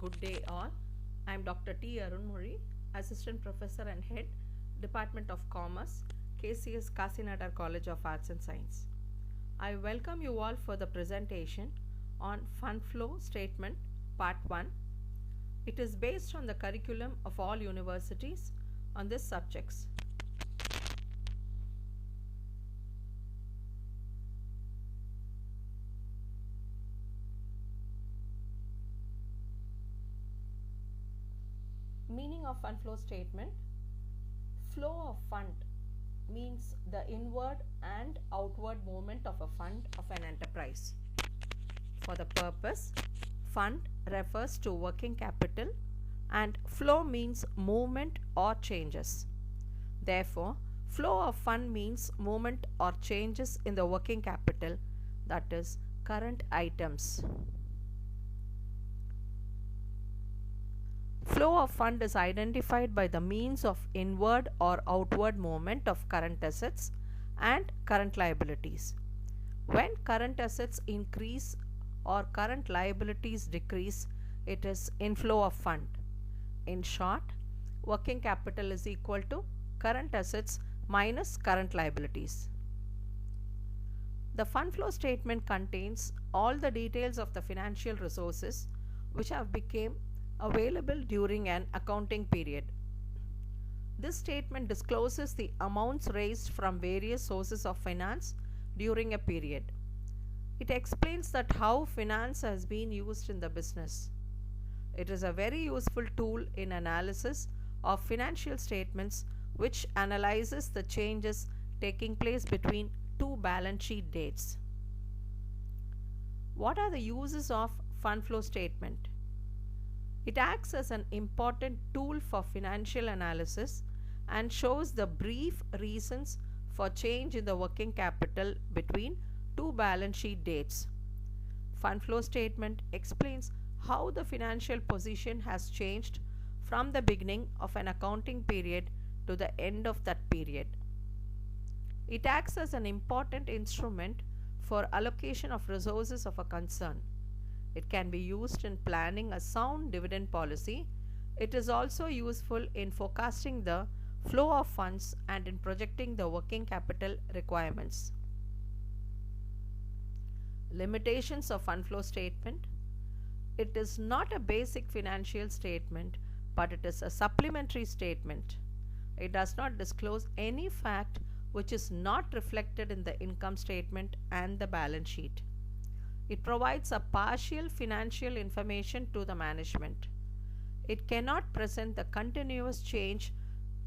Good day all. I am Dr. T. Arunmuri, Assistant Professor and Head, Department of Commerce, KCS Kasinadar College of Arts and Science. I welcome you all for the presentation on Fund Flow Statement Part 1. It is based on the curriculum of all universities on these subjects. Meaning of fund flow statement. Flow of fund means the inward and outward movement of a fund of an enterprise. For the purpose, fund refers to working capital and flow means movement or changes. Therefore, flow of fund means movement or changes in the working capital, that is current items. Flow of fund is identified by the means of inward or outward movement of current assets and current liabilities. When current assets increase or current liabilities decrease, it is inflow of fund. In short, working capital is equal to current assets minus current liabilities. The fund flow statement contains all the details of the financial resources which have become available during an accounting period. This statement discloses the amounts raised from various sources of finance during a period. It explains that how finance has been used in the business. It is a very useful tool in analysis of financial statements which analyzes the changes taking place between two balance sheet dates. What are the uses of fund flow statement? It acts as an important tool for financial analysis and shows the brief reasons for change in the working capital between two balance sheet dates. Fund flow statement explains how the financial position has changed from the beginning of an accounting period to the end of that period. It acts as an important instrument for allocation of resources of a concern. It can be used in planning a sound dividend policy. It is also useful in forecasting the flow of funds and in projecting the working capital requirements. Limitations of fund flow statement. It is not a basic financial statement, but it is a supplementary statement. It does not disclose any fact which is not reflected in the income statement and the balance sheet. It provides a partial financial information to the management. It cannot present the continuous change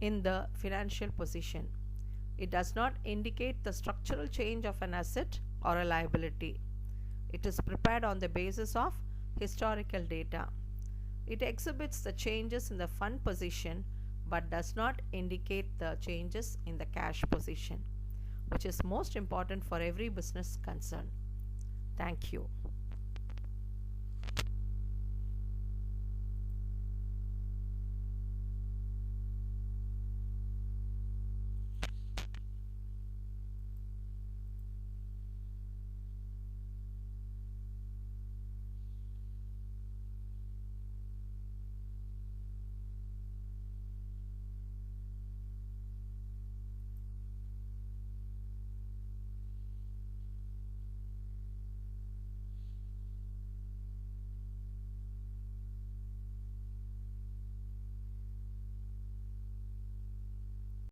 in the financial position. It does not indicate the structural change of an asset or a liability. It is prepared on the basis of historical data. It exhibits the changes in the fund position but does not indicate the changes in the cash position, which is most important for every business concern. Thank you.